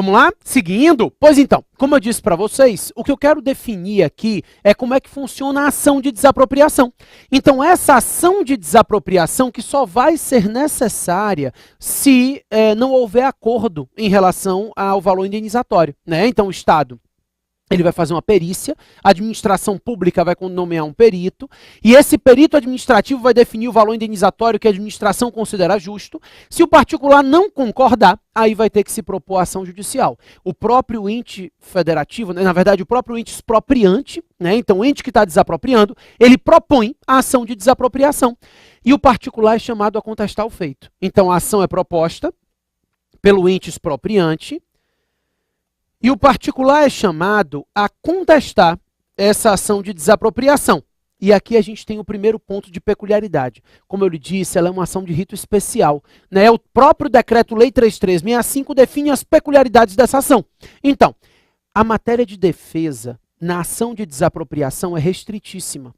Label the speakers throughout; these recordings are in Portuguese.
Speaker 1: Vamos lá? Seguindo? Pois então, como eu disse para vocês, o que eu quero definir aqui é como é que funciona a ação de desapropriação. Então, essa ação de desapropriação que só vai ser necessária se não houver acordo em relação ao valor indenizatório, né? Então, o Estado ele vai fazer uma perícia, a administração pública vai nomear um perito, e esse perito administrativo vai definir o valor indenizatório que a administração considera justo. Se o particular não concordar, aí vai ter que se propor a ação judicial. O próprio ente federativo, na verdade, o próprio ente expropriante, né, então o ente que está desapropriando, ele propõe a ação de desapropriação. E o particular é chamado a contestar o feito. Então a ação é proposta pelo ente expropriante, e o particular é chamado a contestar essa ação de desapropriação. E aqui a gente tem o primeiro ponto de peculiaridade. Como eu lhe disse, ela é uma ação de rito especial, né? O próprio Decreto-Lei 3365 define as peculiaridades dessa ação. Então, a matéria de defesa na ação de desapropriação é restritíssima.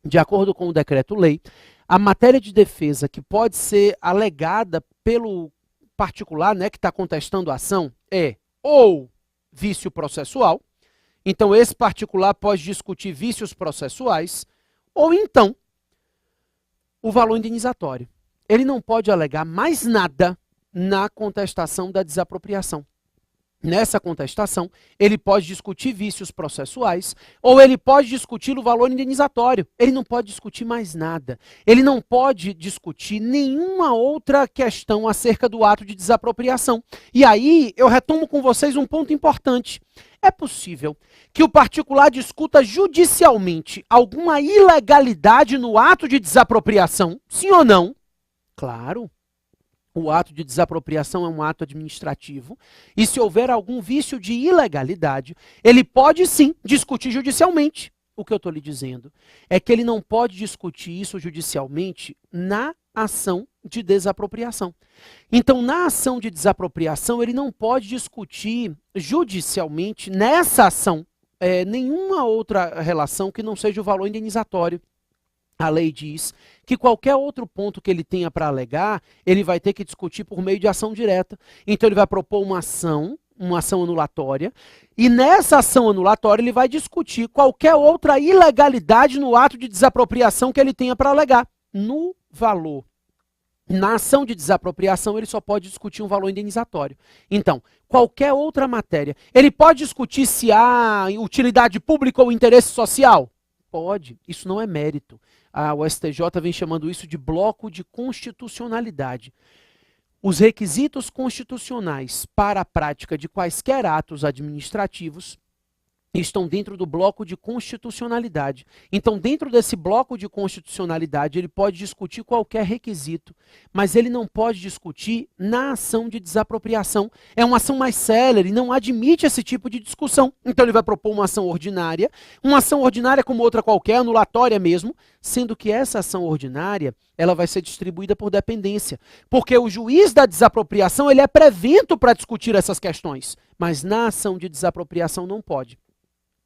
Speaker 1: De acordo com o Decreto-Lei, a matéria de defesa que pode ser alegada pelo particular, né, que está contestando a ação é ou vício processual, então esse particular pode discutir vícios processuais, ou então o valor indenizatório. Ele não pode alegar mais nada na contestação da desapropriação. Nessa contestação, ele pode discutir vícios processuais ou ele pode discutir o valor indenizatório. Ele não pode discutir mais nada. Ele não pode discutir nenhuma outra questão acerca do ato de desapropriação. E aí, eu retomo com vocês um ponto importante. É possível que o particular discuta judicialmente alguma ilegalidade no ato de desapropriação? Sim ou não? Claro. O ato de desapropriação é um ato administrativo, e se houver algum vício de ilegalidade, ele pode sim discutir judicialmente. O que eu estou lhe dizendo é que ele não pode discutir isso judicialmente na ação de desapropriação. Então, na ação de desapropriação, ele não pode discutir judicialmente nessa ação nenhuma outra relação que não seja o valor indenizatório. A lei diz que qualquer outro ponto que ele tenha para alegar, ele vai ter que discutir por meio de ação direta. Então ele vai propor uma ação anulatória, e nessa ação anulatória ele vai discutir qualquer outra ilegalidade no ato de desapropriação que ele tenha para alegar. No valor. Na ação de desapropriação ele só pode discutir um valor indenizatório. Então, qualquer outra matéria, ele pode discutir se há utilidade pública ou interesse social? Pode, isso não é mérito. O STJ vem chamando isso de bloco de constitucionalidade. Os requisitos constitucionais para a prática de quaisquer atos administrativos estão dentro do bloco de constitucionalidade. Então, dentro desse bloco de constitucionalidade, ele pode discutir qualquer requisito, mas ele não pode discutir na ação de desapropriação. É uma ação mais célere, não admite esse tipo de discussão. Então, ele vai propor uma ação ordinária como outra qualquer, anulatória mesmo, sendo que essa ação ordinária, ela vai ser distribuída por dependência, porque o juiz da desapropriação, ele é prevento para discutir essas questões, mas na ação de desapropriação não pode.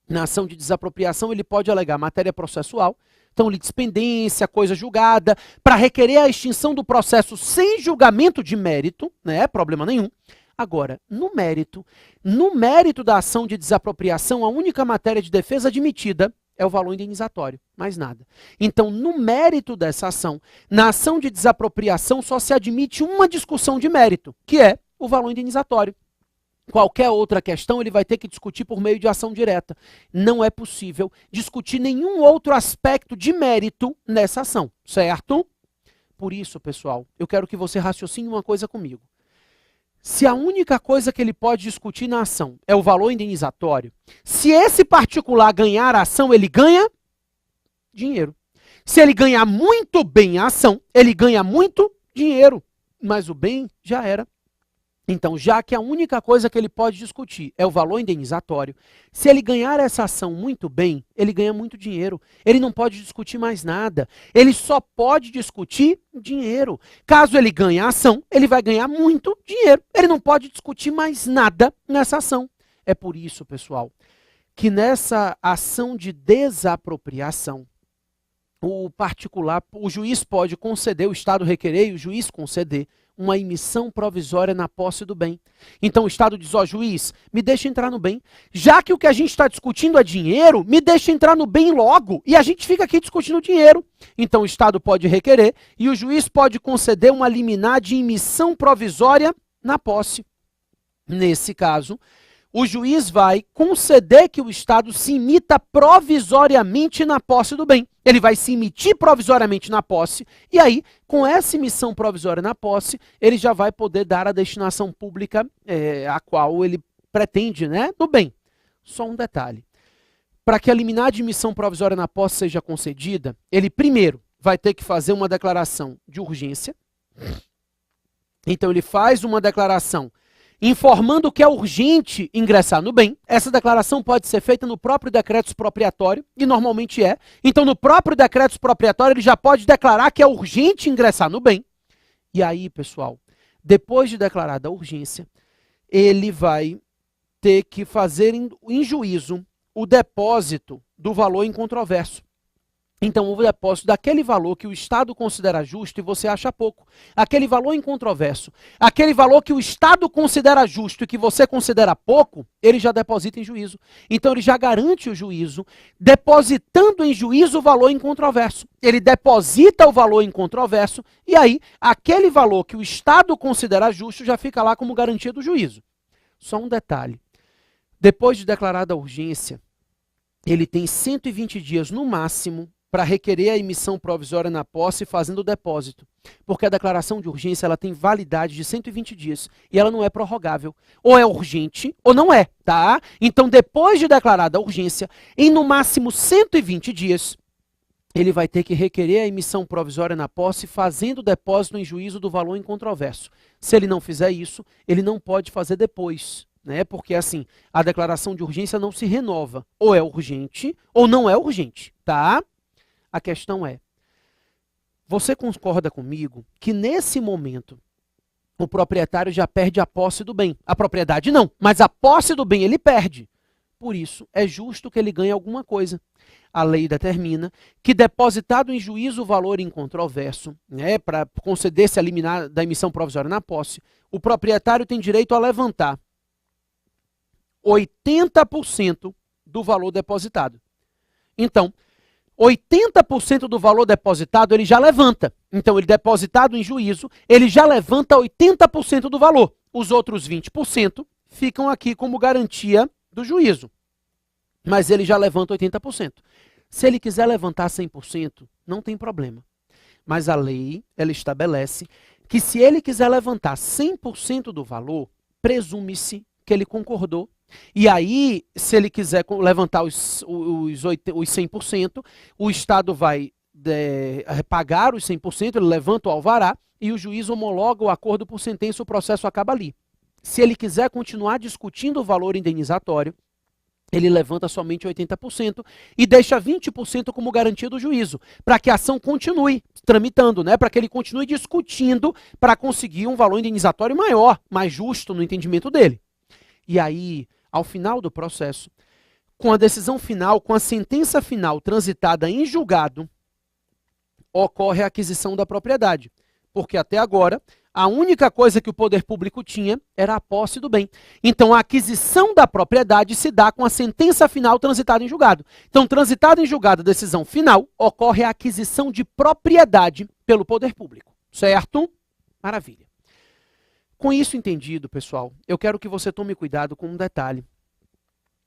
Speaker 1: Na ação de desapropriação, ele pode alegar matéria processual, então litispendência, coisa julgada, para requerer a extinção do processo sem julgamento de mérito, né, problema nenhum. Agora, no mérito da ação de desapropriação, a única matéria de defesa admitida é o valor indenizatório, mais nada. Então, no mérito dessa ação, na ação de desapropriação só se admite uma discussão de mérito, que é o valor indenizatório. Qualquer outra questão ele vai ter que discutir por meio de ação direta. Não é possível discutir nenhum outro aspecto de mérito nessa ação, certo? Por isso, pessoal, eu quero que você raciocine uma coisa comigo. Se a única coisa que ele pode discutir na ação é o valor indenizatório, se esse particular ganhar a ação, ele ganha dinheiro. Se ele ganhar muito bem a ação, ele ganha muito dinheiro. Mas o bem já era. Então, já que a única coisa que ele pode discutir é o valor indenizatório, se ele ganhar essa ação muito bem, ele ganha muito dinheiro. Ele não pode discutir mais nada. Ele só pode discutir dinheiro. Caso ele ganhe a ação, ele vai ganhar muito dinheiro. Ele não pode discutir mais nada nessa ação. É por isso, pessoal, que nessa ação de desapropriação, o juiz pode conceder, o Estado requerer e o juiz conceder uma emissão provisória na posse do bem. Então o Estado diz, ó, juiz, me deixa entrar no bem. Já que o que a gente está discutindo é dinheiro, me deixa entrar no bem logo. E a gente fica aqui discutindo dinheiro. Então o Estado pode requerer e o juiz pode conceder uma liminar de emissão provisória na posse. Nesse caso, o juiz vai conceder que o Estado se imita provisoriamente na posse do bem. Ele vai se emitir provisoriamente na posse, e aí, com essa emissão provisória na posse, ele já vai poder dar a destinação pública a qual ele pretende, né, do bem. Só um detalhe. Para que a liminar de emissão provisória na posse seja concedida, ele primeiro vai ter que fazer uma declaração de urgência. Então ele faz uma declaração informando que é urgente ingressar no bem. Essa declaração pode ser feita no próprio decreto expropriatório, e normalmente é. Então, no próprio decreto expropriatório, ele já pode declarar que é urgente ingressar no bem. E aí, pessoal, depois de declarada a urgência, ele vai ter que fazer em juízo o depósito do valor incontroverso. Então, o depósito daquele valor que o Estado considera justo e você acha pouco. Aquele valor incontroverso. Aquele valor que o Estado considera justo e que você considera pouco, ele já deposita em juízo. Então, ele já garante o juízo, depositando em juízo o valor incontroverso. Ele deposita o valor incontroverso e aí, aquele valor que o Estado considera justo já fica lá como garantia do juízo. Só um detalhe. Depois de declarada a urgência, ele tem 120 dias no máximo para requerer a emissão provisória na posse fazendo o depósito. Porque a declaração de urgência ela tem validade de 120 dias e ela não é prorrogável. Ou é urgente ou não é, tá? Então, depois de declarada a urgência, em no máximo 120 dias, ele vai ter que requerer a emissão provisória na posse fazendo o depósito em juízo do valor incontroverso. Se ele não fizer isso, ele não pode fazer depois, né? Porque assim, a declaração de urgência não se renova. Ou é urgente ou não é urgente, tá? A questão é, você concorda comigo que nesse momento o proprietário já perde a posse do bem? A propriedade não, mas a posse do bem ele perde. Por isso, é justo que ele ganhe alguma coisa. A lei determina que, depositado em juízo o valor incontroverso, né, para conceder-se a liminar da emissão provisória na posse, o proprietário tem direito a levantar 80% do valor depositado. Então, 80% do valor depositado ele já levanta. Então, ele depositado em juízo, ele já levanta 80% do valor. Os outros 20% ficam aqui como garantia do juízo. Mas ele já levanta 80%. Se ele quiser levantar 100%, não tem problema. Mas a lei, ela estabelece que se ele quiser levantar 100% do valor, presume-se que ele concordou. E aí, se ele quiser levantar os 100%, o Estado vai pagar os 100%, ele levanta o alvará e o juiz homologa o acordo por sentença, o processo acaba ali. Se ele quiser continuar discutindo o valor indenizatório, ele levanta somente 80% e deixa 20% como garantia do juízo, para que a ação continue tramitando, né? Para que ele continue discutindo para conseguir um valor indenizatório maior, mais justo no entendimento dele. E aí, ao final do processo, com a decisão final, com a sentença final transitada em julgado, ocorre a aquisição da propriedade. Porque até agora, a única coisa que o poder público tinha era a posse do bem. Então, a aquisição da propriedade se dá com a sentença final transitada em julgado. Então, transitada em julgado, a decisão final, ocorre a aquisição de propriedade pelo poder público. Certo? Maravilha. Com isso entendido, pessoal, eu quero que você tome cuidado com um detalhe.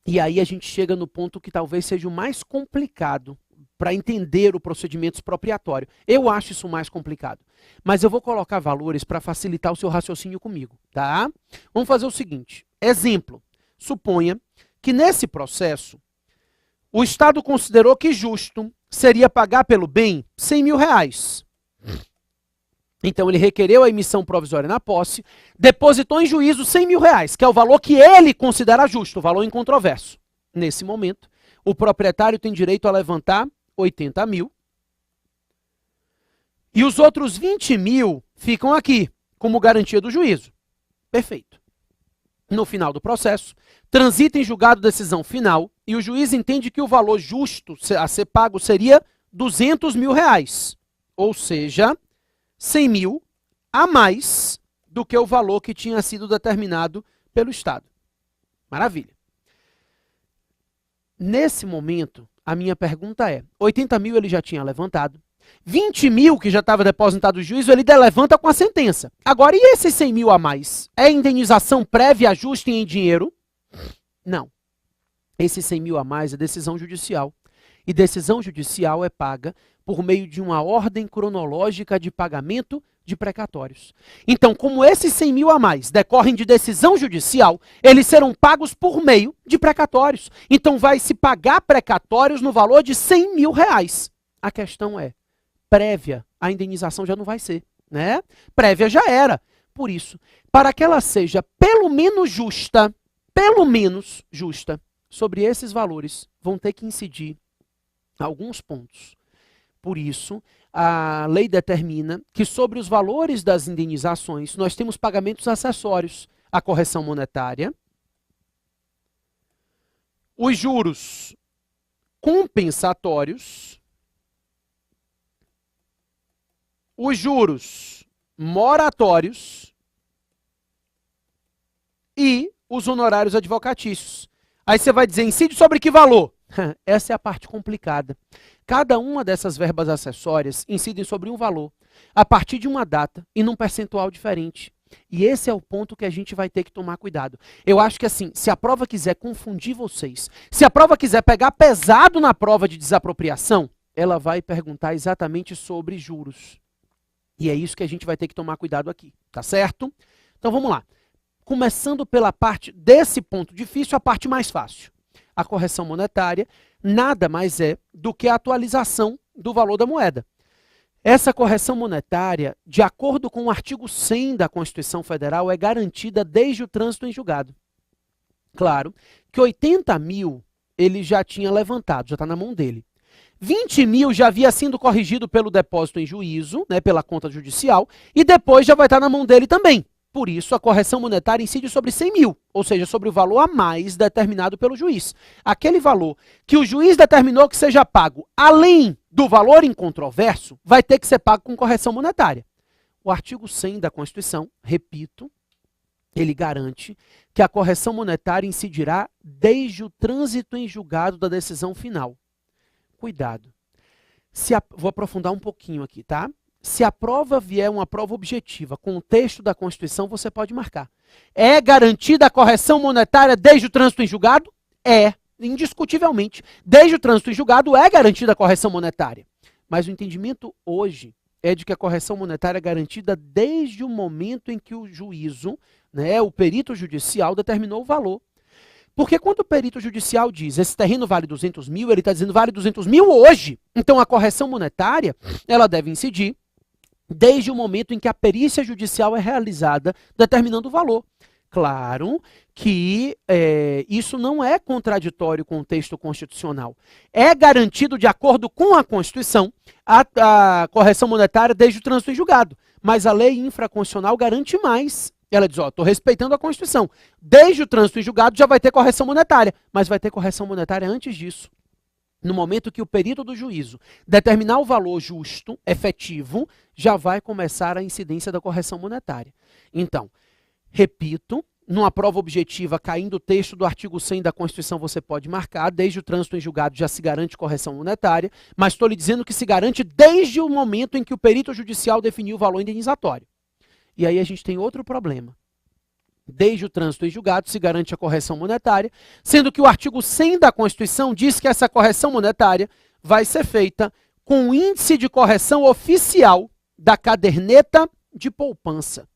Speaker 1: E aí a gente chega no ponto que talvez seja o mais complicado para entender o procedimento expropriatório. Eu acho isso mais complicado. Mas eu vou colocar valores para facilitar o seu raciocínio comigo, tá? Vamos fazer o seguinte. Exemplo. Suponha que nesse processo, o Estado considerou que justo seria pagar pelo bem 100 mil reais. Então, ele requereu a emissão provisória na posse, depositou em juízo 100 mil reais, que é o valor que ele considera justo, o valor incontroverso. Nesse momento, o proprietário tem direito a levantar 80 mil. E os outros 20 mil ficam aqui, como garantia do juízo. Perfeito. No final do processo, transita em julgado decisão final e o juiz entende que o valor justo a ser pago seria 200 mil reais. Ou seja, 100 mil a mais do que o valor que tinha sido determinado pelo Estado. Maravilha. Nesse momento, a minha pergunta é, 80 mil ele já tinha levantado, 20 mil que já estava depositado no juízo, ele levanta com a sentença. Agora, e esses 100 mil a mais? É indenização prévia ajuste em dinheiro? Não. Esses 100 mil a mais é decisão judicial. E decisão judicial é paga por meio de uma ordem cronológica de pagamento de precatórios. Então, como esses 100 mil a mais decorrem de decisão judicial, eles serão pagos por meio de precatórios. Então, vai se pagar precatórios no valor de 100 mil reais. A questão é, prévia, a indenização já não vai ser, né? Prévia já era. Por isso, para que ela seja pelo menos justa, sobre esses valores, vão ter que incidir alguns pontos. Por isso, a lei determina que sobre os valores das indenizações, nós temos pagamentos acessórios, a correção monetária, os juros compensatórios, os juros moratórios e os honorários advocatícios. Aí você vai dizer, incide sobre que valor? Essa é a parte complicada. Cada uma dessas verbas acessórias incidem sobre um valor, a partir de uma data e num percentual diferente. E esse é o ponto que a gente vai ter que tomar cuidado. Eu acho que assim, se a prova quiser confundir vocês, se a prova quiser pegar pesado na prova de desapropriação, ela vai perguntar exatamente sobre juros. E é isso que a gente vai ter que tomar cuidado aqui, tá certo? Então vamos lá. Começando pela parte desse ponto difícil, a parte mais fácil. A correção monetária nada mais é do que a atualização do valor da moeda. Essa correção monetária, de acordo com o artigo 100 da Constituição Federal, é garantida desde o trânsito em julgado. Claro que 80 mil ele já tinha levantado, já está na mão dele. 20 mil já havia sido corrigido pelo depósito em juízo, né, pela conta judicial, e depois já vai estar na mão dele também. Por isso, a correção monetária incide sobre 100 mil, ou seja, sobre o valor a mais determinado pelo juiz. Aquele valor que o juiz determinou que seja pago além do valor incontroverso, vai ter que ser pago com correção monetária. O artigo 100 da Constituição, repito, ele garante que a correção monetária incidirá desde o trânsito em julgado da decisão final. Cuidado. Vou aprofundar um pouquinho aqui, tá? Se a prova vier uma prova objetiva com o texto da Constituição, você pode marcar. É garantida a correção monetária desde o trânsito em julgado? É, indiscutivelmente. Desde o trânsito em julgado é garantida a correção monetária. Mas o entendimento hoje é de que a correção monetária é garantida desde o momento em que o juízo, né, o perito judicial, determinou o valor. Porque quando o perito judicial diz esse terreno vale 200 mil, ele está dizendo vale 200 mil hoje. Então a correção monetária, ela deve incidir desde o momento em que a perícia judicial é realizada, determinando o valor. Claro que isso não é contraditório com o texto constitucional. É garantido, de acordo com a Constituição, a correção monetária desde o trânsito em julgado. Mas a lei infraconstitucional garante mais. Ela diz, ó, estou respeitando a Constituição. Desde o trânsito em julgado já vai ter correção monetária, mas vai ter correção monetária antes disso. No momento que o perito do juízo determinar o valor justo, efetivo, já vai começar a incidência da correção monetária. Então, repito, numa prova objetiva, caindo o texto do artigo 100 da Constituição, você pode marcar, desde o trânsito em julgado já se garante correção monetária, mas estou lhe dizendo que se garante desde o momento em que o perito judicial definiu o valor indenizatório. E aí a gente tem outro problema. Desde o trânsito em julgado se garante a correção monetária, sendo que o artigo 100 da Constituição diz que essa correção monetária vai ser feita com o índice de correção oficial da caderneta de poupança.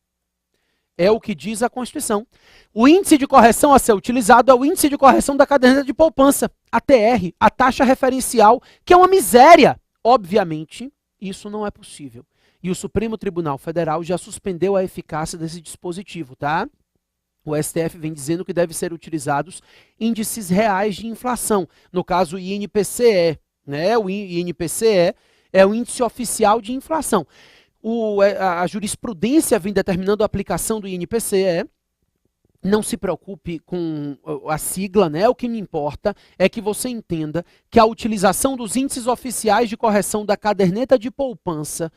Speaker 1: É o que diz a Constituição. O índice de correção a ser utilizado é o índice de correção da caderneta de poupança, a TR, a taxa referencial, que é uma miséria. Obviamente, isso não é possível. E o Supremo Tribunal Federal já suspendeu a eficácia desse dispositivo, tá? O STF vem dizendo que devem ser utilizados índices reais de inflação. No caso, o INPCE, né? O INPCE é o índice oficial de inflação. A jurisprudência vem determinando a aplicação do INPCE. Não se preocupe com a sigla, né? O que me importa é que você entenda que a utilização dos índices oficiais de correção da caderneta de poupança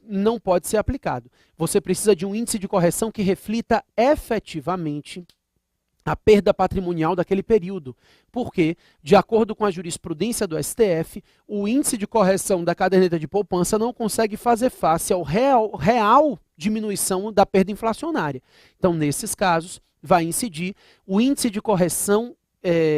Speaker 1: não pode ser aplicado. Você precisa de um índice de correção que reflita efetivamente a perda patrimonial daquele período. Porque, de acordo com a jurisprudência do STF, o índice de correção da caderneta de poupança não consegue fazer face ao real diminuição da perda inflacionária. Então, nesses casos, vai incidir o índice de correção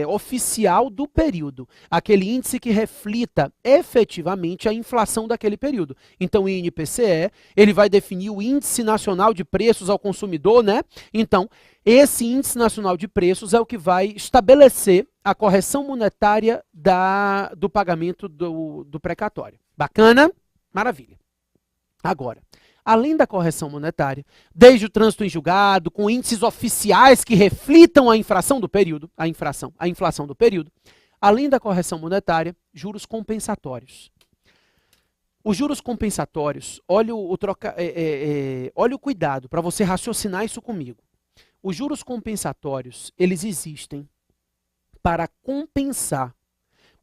Speaker 1: oficial do período, aquele índice que reflita efetivamente a inflação daquele período. Então, o INPCE, ele vai definir o Índice Nacional de Preços ao Consumidor, né? Então, esse Índice Nacional de Preços é o que vai estabelecer a correção monetária do pagamento do precatório. Bacana? Maravilha. Agora, além da correção monetária, desde o trânsito em julgado, com índices oficiais que reflitam a inflação do período, a inflação do período, além da correção monetária, juros compensatórios. Os juros compensatórios, olha o cuidado para você raciocinar isso comigo. Os juros compensatórios, eles existem para compensar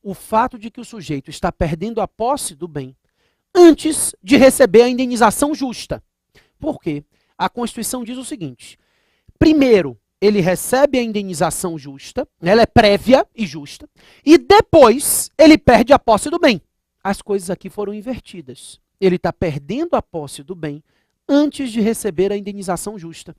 Speaker 1: o fato de que o sujeito está perdendo a posse do bem antes de receber a indenização justa. Por quê? A Constituição diz o seguinte: primeiro, ele recebe a indenização justa, ela é prévia e justa, e depois ele perde a posse do bem. As coisas aqui foram invertidas. Ele está perdendo a posse do bem antes de receber a indenização justa.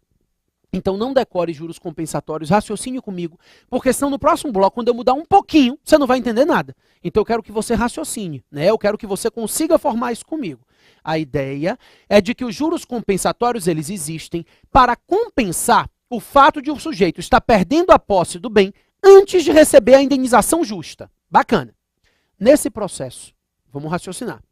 Speaker 1: Então não decore juros compensatórios, raciocine comigo, porque senão no próximo bloco, quando eu mudar um pouquinho, você não vai entender nada. Então eu quero que você raciocine, né? Eu quero que você consiga formar isso comigo. A ideia é de que os juros compensatórios, eles existem para compensar o fato de o sujeito estar perdendo a posse do bem antes de receber a indenização justa. Bacana. Nesse processo, vamos raciocinar.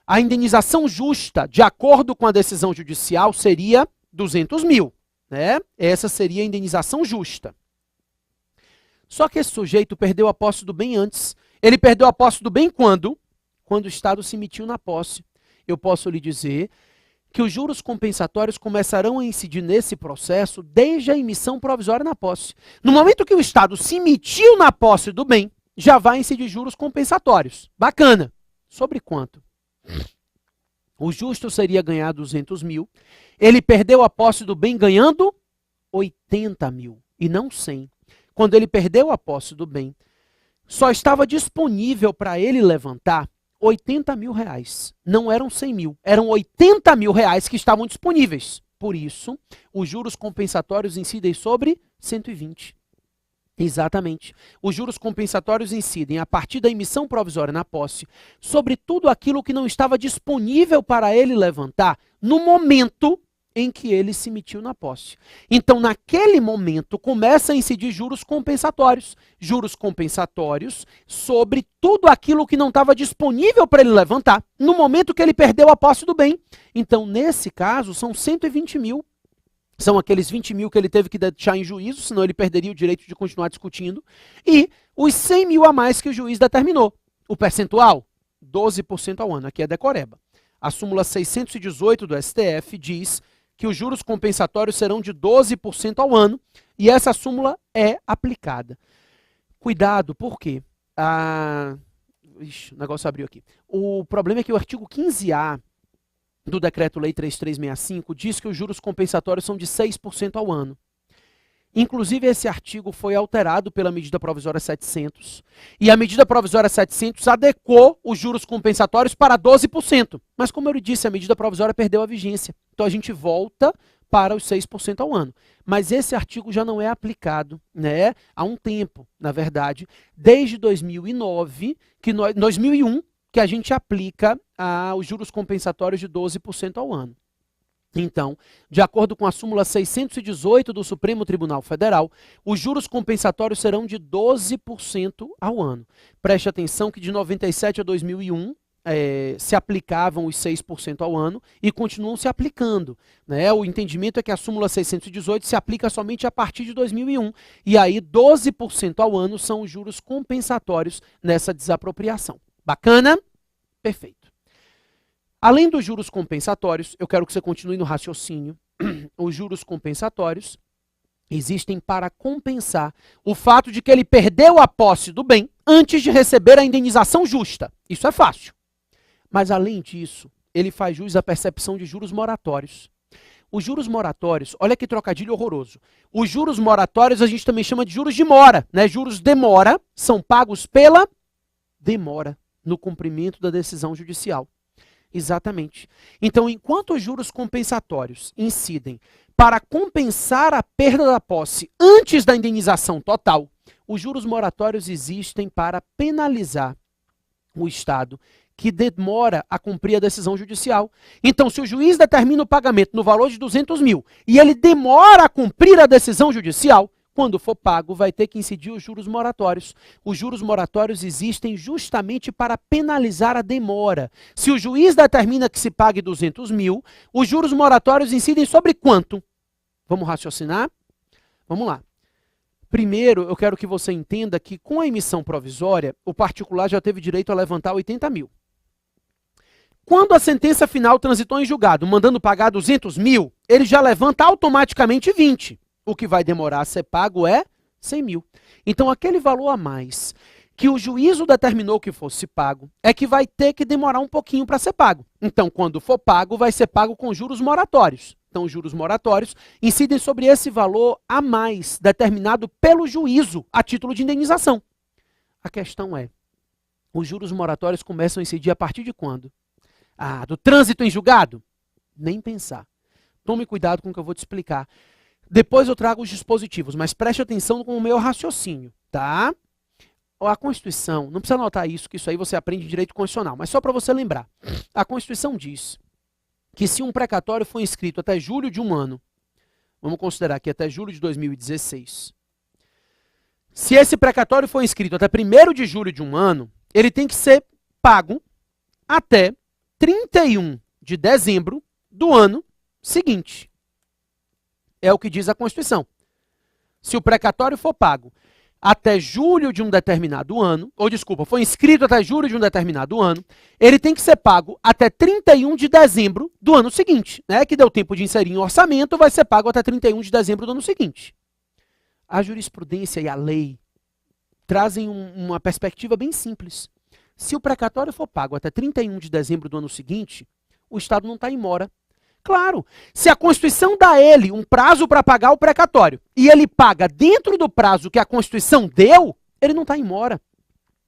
Speaker 1: A indenização justa, de acordo com a decisão judicial, seria 200 mil. Né? Essa seria a indenização justa. Só que esse sujeito perdeu a posse do bem antes. Ele perdeu a posse do bem quando? Quando o Estado se emitiu na posse. Eu posso lhe dizer que os juros compensatórios começarão a incidir nesse processo desde a emissão provisória na posse. No momento que o Estado se emitiu na posse do bem, já vai incidir juros compensatórios. Bacana. Sobre quanto? O justo seria ganhar 200 mil. Ele perdeu a posse do bem ganhando 80 mil e não 100. Quando ele perdeu a posse do bem, só estava disponível para ele levantar 80 mil reais. Não eram 100 mil, eram 80 mil reais que estavam disponíveis. Por isso, os juros compensatórios incidem sobre 120. Exatamente. Os juros compensatórios incidem, a partir da emissão provisória na posse, sobre tudo aquilo que não estava disponível para ele levantar no momento em que ele se emitiu na posse. Então, naquele momento, começa a incidir juros compensatórios. Juros compensatórios sobre tudo aquilo que não estava disponível para ele levantar no momento que ele perdeu a posse do bem. Então, nesse caso, são 120 mil. São aqueles 20 mil que ele teve que deixar em juízo, senão ele perderia o direito de continuar discutindo. E os 100 mil a mais que o juiz determinou. O percentual? 12% ao ano. Aqui é decoreba. A súmula 618 do STF diz que os juros compensatórios serão de 12% ao ano. E essa súmula é aplicada. Cuidado, por quê? Ixi, o negócio abriu aqui. O problema é que o artigo 15A do Decreto-Lei 3365 diz que os juros compensatórios são de 6% ao ano. Inclusive, esse artigo foi alterado pela medida provisória 700. E a medida provisória 700 adequou os juros compensatórios para 12%. Mas, como eu lhe disse, a medida provisória perdeu a vigência. Então, a gente volta para os 6% ao ano. Mas esse artigo já não é aplicado, né, há um tempo, na verdade, desde 2001, que a gente aplica os juros compensatórios de 12% ao ano. Então, de acordo com a súmula 618 do Supremo Tribunal Federal, os juros compensatórios serão de 12% ao ano. Preste atenção que de 97 a 2001 se aplicavam os 6% ao ano e continuam se aplicando, né? O entendimento é que a súmula 618 se aplica somente a partir de 2001. E aí 12% ao ano são os juros compensatórios nessa desapropriação. Bacana? Perfeito. Além dos juros compensatórios, eu quero que você continue no raciocínio. Os juros compensatórios existem para compensar o fato de que ele perdeu a posse do bem antes de receber a indenização justa. Isso é fácil. Mas, além disso, ele faz jus à percepção de juros moratórios. Os juros moratórios, olha que trocadilho horroroso. Os juros moratórios a gente também chama de juros de mora, né? Juros de mora são pagos pela demora no cumprimento da decisão judicial. Exatamente. Então, enquanto os juros compensatórios incidem para compensar a perda da posse antes da indenização total, os juros moratórios existem para penalizar o Estado que demora a cumprir a decisão judicial. Então, se o juiz determina o pagamento no valor de 200 mil e ele demora a cumprir a decisão judicial, quando for pago, vai ter que incidir os juros moratórios. Os juros moratórios existem justamente para penalizar a demora. Se o juiz determina que se pague 200 mil, os juros moratórios incidem sobre quanto? Vamos raciocinar? Vamos lá. Primeiro, eu quero que você entenda que com a emissão provisória, o particular já teve direito a levantar 80 mil. Quando a sentença final transitou em julgado, mandando pagar 200 mil, ele já levanta automaticamente 20. O que vai demorar a ser pago é 100 mil. Então, aquele valor a mais que o juízo determinou que fosse pago é que vai ter que demorar um pouquinho para ser pago. Então, quando for pago, vai ser pago com juros moratórios. Então, os juros moratórios incidem sobre esse valor a mais determinado pelo juízo a título de indenização. A questão é, os juros moratórios começam a incidir a partir de quando? Ah, do trânsito em julgado? Nem pensar. Tome cuidado com o que eu vou te explicar. Depois eu trago os dispositivos, mas preste atenção com o meu raciocínio, tá? A Constituição, não precisa anotar isso, que isso aí você aprende em direito constitucional, mas só para você lembrar. A Constituição diz que se um precatório for inscrito até julho de um ano, vamos considerar aqui até julho de 2016, se esse precatório for inscrito até 1º de julho de um ano, ele tem que ser pago até 31 de dezembro do ano seguinte. É o que diz a Constituição. Se o precatório for pago até julho de um determinado ano, ou desculpa, foi inscrito até julho de um determinado ano, ele tem que ser pago até 31 de dezembro do ano seguinte, né? Que deu tempo de inserir em orçamento, vai ser pago até 31 de dezembro do ano seguinte. A jurisprudência e a lei trazem uma perspectiva bem simples. Se o precatório for pago até 31 de dezembro do ano seguinte, o Estado não está em mora. Claro, se a Constituição dá a ele um prazo para pagar o precatório e ele paga dentro do prazo que a Constituição deu, ele não está em mora.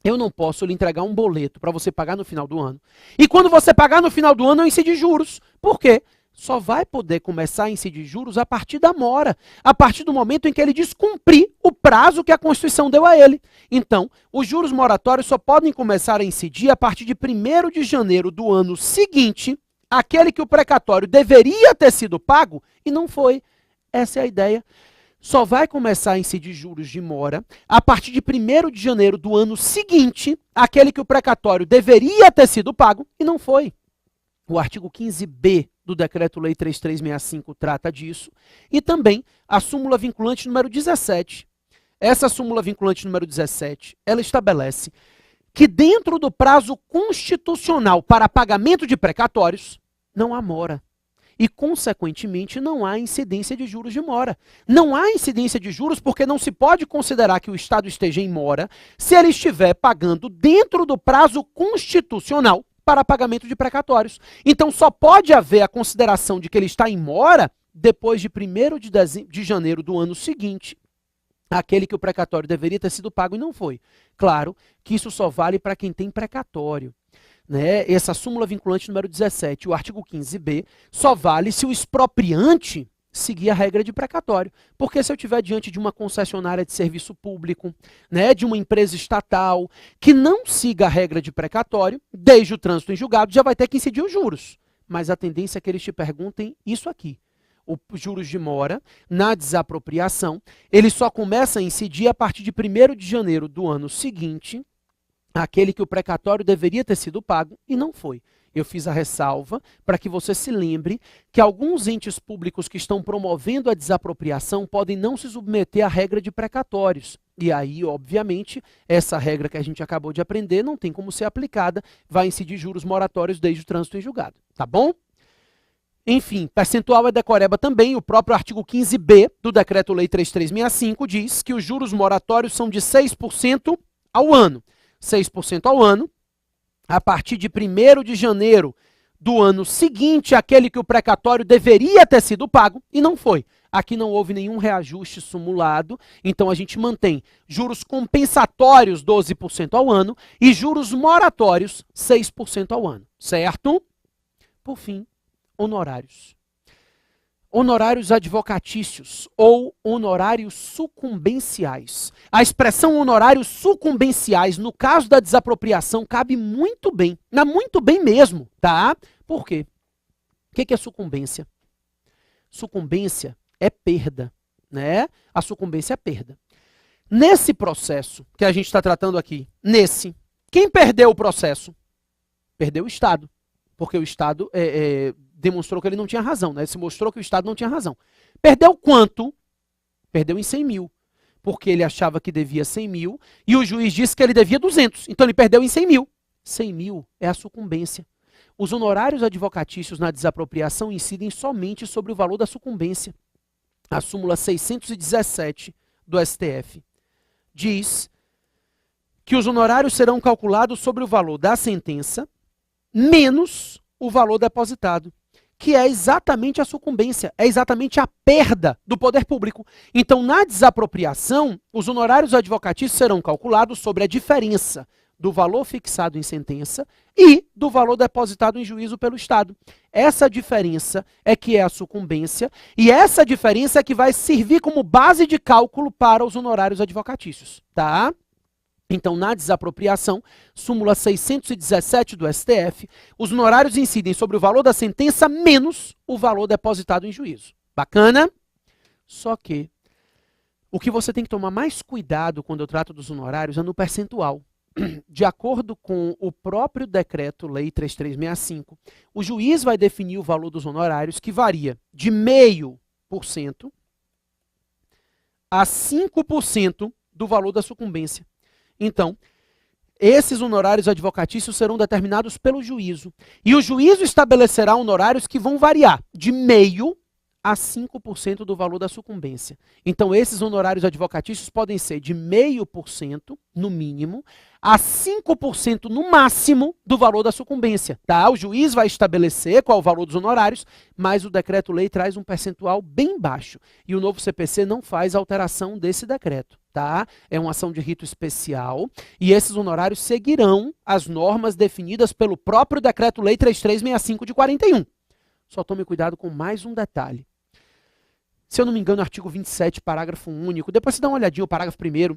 Speaker 1: Eu não posso lhe entregar um boleto para você pagar no final do ano. E quando você pagar no final do ano, eu incidir juros. Por quê? Só vai poder começar a incidir juros a partir da mora, a partir do momento em que ele descumprir o prazo que a Constituição deu a ele. Então, os juros moratórios só podem começar a incidir a partir de 1º de janeiro do ano seguinte, aquele que o precatório deveria ter sido pago e não foi. Essa é a ideia. Só vai começar a incidir juros de mora a partir de 1º de janeiro do ano seguinte, aquele que o precatório deveria ter sido pago e não foi. O artigo 15b do Decreto-Lei 3365 trata disso. E também a súmula vinculante número 17. Essa súmula vinculante número 17, ela estabelece que dentro do prazo constitucional para pagamento de precatórios, não há mora. E, consequentemente, não há incidência de juros de mora. Não há incidência de juros porque não se pode considerar que o Estado esteja em mora se ele estiver pagando dentro do prazo constitucional para pagamento de precatórios. Então, só pode haver a consideração de que ele está em mora depois de 1º de janeiro do ano seguinte, aquele que o precatório deveria ter sido pago e não foi. Claro que isso só vale para quem tem precatório. Né? Essa súmula vinculante número 17, o artigo 15b, só vale se o expropriante seguir a regra de precatório. Porque se eu estiver diante de uma concessionária de serviço público, né, de uma empresa estatal, que não siga a regra de precatório, desde o trânsito em julgado, já vai ter que incidir os juros. Mas a tendência é que eles te perguntem isso aqui. Os juros de mora, na desapropriação, ele só começa a incidir a partir de 1º de janeiro do ano seguinte, aquele que o precatório deveria ter sido pago e não foi. Eu fiz a ressalva para que você se lembre que alguns entes públicos que estão promovendo a desapropriação podem não se submeter à regra de precatórios. E aí, obviamente, essa regra que a gente acabou de aprender não tem como ser aplicada, vai incidir juros moratórios desde o trânsito em julgado. Tá bom? Enfim, percentual é decoreba também. O próprio artigo 15b do Decreto-Lei 3365 diz que os juros moratórios são de 6% ao ano. 6% ao ano, a partir de 1º de janeiro do ano seguinte àquele que o precatório deveria ter sido pago e não foi. Aqui não houve nenhum reajuste simulado, então a gente mantém juros compensatórios 12% ao ano e juros moratórios 6% ao ano, certo? Por fim, honorários. Honorários advocatícios ou honorários sucumbenciais. A expressão honorários sucumbenciais, no caso da desapropriação, cabe muito bem, muito bem mesmo, tá? Por quê? O que é sucumbência? Sucumbência é perda, né? A sucumbência é perda. Nesse processo que a gente está tratando aqui, quem perdeu o processo? Perdeu o Estado, porque o Estado demonstrou que ele não tinha razão, né? Se mostrou que o Estado não tinha razão. Perdeu quanto? Perdeu em 100 mil, porque ele achava que devia 100 mil e o juiz disse que ele devia 200, então ele perdeu em 100 mil. 100 mil é a sucumbência. Os honorários advocatícios na desapropriação incidem somente sobre o valor da sucumbência. A súmula 617 do STF diz que os honorários serão calculados sobre o valor da sentença menos o valor depositado, que é exatamente a sucumbência, é exatamente a perda do poder público. Então, na desapropriação, os honorários advocatícios serão calculados sobre a diferença do valor fixado em sentença e do valor depositado em juízo pelo Estado. Essa diferença é que é a sucumbência e essa diferença é que vai servir como base de cálculo para os honorários advocatícios, tá? Então, na desapropriação, súmula 617 do STF, os honorários incidem sobre o valor da sentença menos o valor depositado em juízo. Bacana? Só que o que você tem que tomar mais cuidado quando eu trato dos honorários é no percentual. De acordo com o próprio decreto-lei 3365, o juiz vai definir o valor dos honorários que varia de 0,5% a 5% do valor da sucumbência. Então, esses honorários advocatícios serão determinados pelo juízo. E o juízo estabelecerá honorários que vão variar de 0,5% a 5% do valor da sucumbência. Então, esses honorários advocatícios podem ser de 0,5%, no mínimo, a 5% no máximo do valor da sucumbência. Tá? O juiz vai estabelecer qual é o valor dos honorários, mas o decreto-lei traz um percentual bem baixo. E o novo CPC não faz alteração desse decreto. Tá? É uma ação de rito especial e esses honorários seguirão as normas definidas pelo próprio decreto-lei 3365 de 41. Só tome cuidado com mais um detalhe. Se eu não me engano, artigo 27, parágrafo único, depois você dá uma olhadinha, o parágrafo 1º,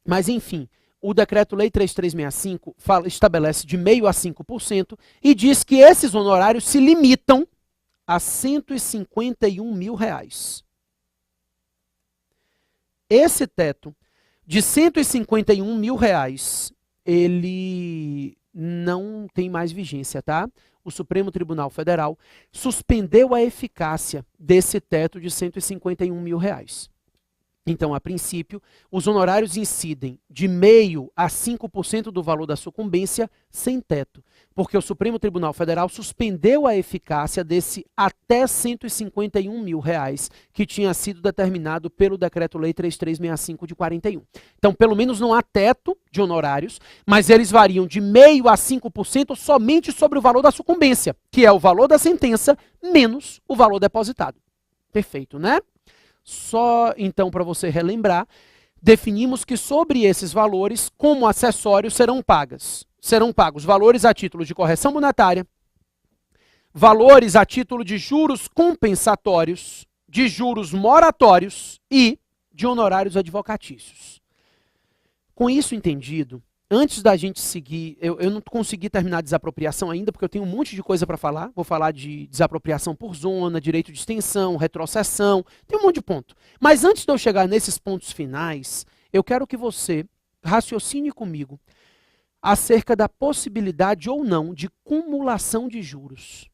Speaker 1: mas enfim, o decreto-lei 3365 estabelece de 0,5% a 5% e diz que esses honorários se limitam a R$ 151 mil. Esse teto de R$ 151 mil, ele não tem mais vigência, tá? O Supremo Tribunal Federal suspendeu a eficácia desse teto de R$ 151 mil. Então, a princípio, os honorários incidem de 0,5% a 5% do valor da sucumbência sem teto, porque o Supremo Tribunal Federal suspendeu a eficácia desse até R$ 151 mil que tinha sido determinado pelo Decreto-Lei 3365 de 41. Então, pelo menos não há teto de honorários, mas eles variam de 0,5% a 5% somente sobre o valor da sucumbência, que é o valor da sentença menos o valor depositado. Perfeito, né? Só, então, para você relembrar, definimos que sobre esses valores, como acessórios, serão pagos valores a título de correção monetária, valores a título de juros compensatórios, de juros moratórios e de honorários advocatícios. Com isso entendido, antes da gente seguir, eu não consegui terminar a desapropriação ainda, porque eu tenho um monte de coisa para falar. Vou falar de desapropriação por zona, direito de extensão, retrocessão, tem um monte de ponto. Mas antes de eu chegar nesses pontos finais, eu quero que você raciocine comigo acerca da possibilidade ou não de cumulação de juros.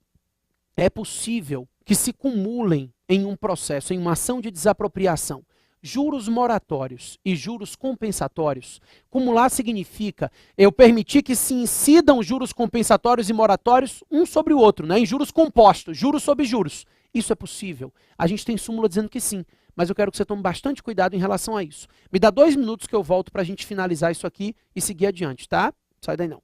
Speaker 1: É possível que se cumulem em um processo, em uma ação de desapropriação, juros moratórios e juros compensatórios. Cumular significa eu permitir que se incidam juros compensatórios e moratórios um sobre o outro, né? Em juros compostos, juros sobre juros. Isso é possível. A gente tem súmula dizendo que sim, mas eu quero que você tome bastante cuidado em relação a isso. Me dá 2 minutos que eu volto para a gente finalizar isso aqui e seguir adiante, tá? Sai daí não.